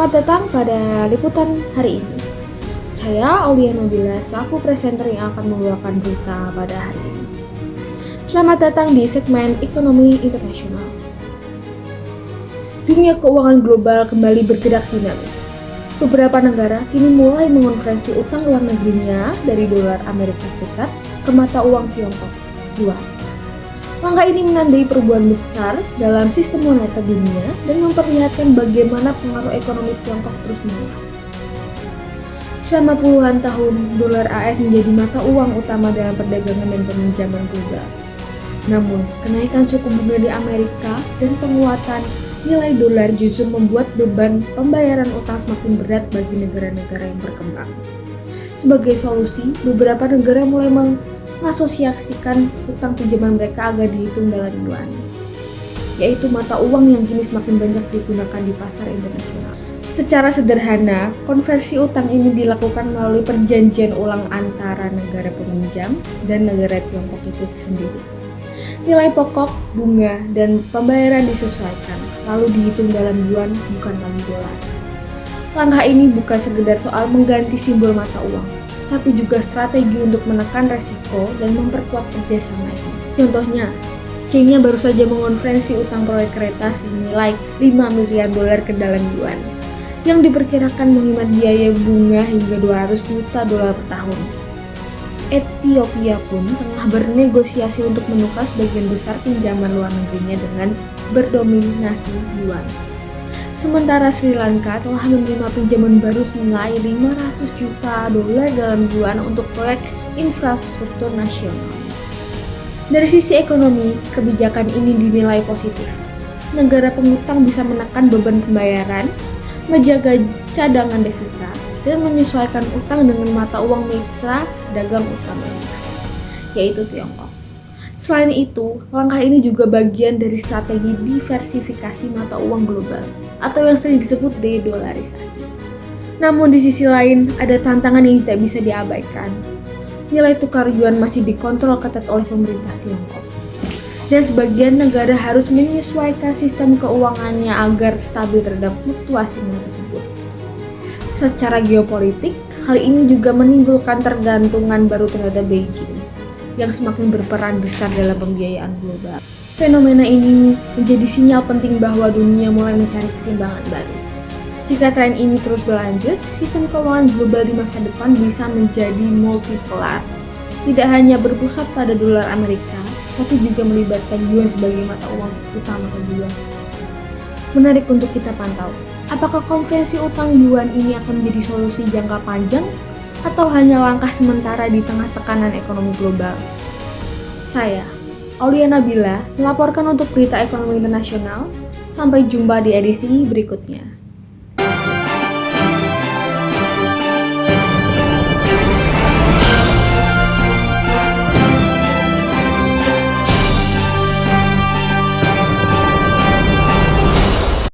Selamat datang pada liputan hari ini. Saya Aulia Nabila selaku presenter yang akan membawakan berita pada hari ini. Selamat datang di segmen Ekonomi Internasional. Dunia keuangan global kembali bergerak dinamis. Beberapa negara kini mulai mengonversi utang luar negerinya dari dolar Amerika Serikat ke mata uang Tiongkok, yuan. Langkah ini menandai perubahan besar dalam sistem moneter dunia dan memperlihatkan bagaimana pengaruh ekonomi Tiongkok terus menguat. Selama puluhan tahun, dolar AS menjadi mata uang utama dalam perdagangan dan peminjaman global. Namun, kenaikan suku bunga di Amerika dan penguatan nilai dolar justru membuat beban pembayaran utang semakin berat bagi negara-negara yang berkembang. Sebagai solusi, beberapa negara mulai mengasosiasikan utang pinjaman mereka agar dihitung dalam yuan, yaitu mata uang yang kini semakin banyak digunakan di pasar internasional. Secara sederhana, konversi utang ini dilakukan melalui perjanjian ulang antara negara peminjam dan negara Tiongkok itu sendiri. Nilai pokok, bunga, dan pembayaran disesuaikan, lalu dihitung dalam yuan bukan lagi dolar. Langkah ini bukan sekedar soal mengganti simbol mata uang, tapi juga strategi untuk menekan resiko dan memperkuat kerjasama ini. Contohnya, Kenya baru saja mengonferensi utang proyek kereta senilai 5 miliar dolar ke dalam yuan, yang diperkirakan menghemat biaya bunga hingga 200 juta dolar per tahun. Ethiopia pun tengah bernegosiasi untuk menukar sebagian besar pinjaman luar negerinya dengan berdominasi yuan. Sementara Sri Lanka telah menerima pinjaman baru senilai 500 juta dolar dalam yuan untuk proyek infrastruktur nasional. Dari sisi ekonomi, kebijakan ini dinilai positif. Negara pengutang bisa menekan beban pembayaran, menjaga cadangan devisa, dan menyesuaikan utang dengan mata uang mitra dagang utamanya, yaitu Tiongkok. Selain itu, langkah ini juga bagian dari strategi diversifikasi mata uang global, atau yang sering disebut de-dolarisasi. Namun di sisi lain, ada tantangan yang tidak bisa diabaikan. Nilai tukar yuan masih dikontrol ketat oleh pemerintah Tiongkok, dan sebagian negara harus menyesuaikan sistem keuangannya agar stabil terhadap fluktuasi nilai tersebut. Secara geopolitik, hal ini juga menimbulkan tergantungan baru terhadap Beijing yang semakin berperan besar dalam pembiayaan global. Fenomena ini menjadi sinyal penting bahwa dunia mulai mencari keseimbangan baru. Jika tren ini terus berlanjut, sistem keuangan global di masa depan bisa menjadi multipolar, tidak hanya berpusat pada dolar Amerika, tapi juga melibatkan yuan sebagai mata uang utama kedua. Menarik untuk kita pantau. Apakah konversi utang yuan ini akan menjadi solusi jangka panjang atau hanya langkah sementara di tengah tekanan ekonomi global? Saya, Aulia Nabila, melaporkan untuk Berita Ekonomi Internasional. Sampai jumpa di edisi berikutnya.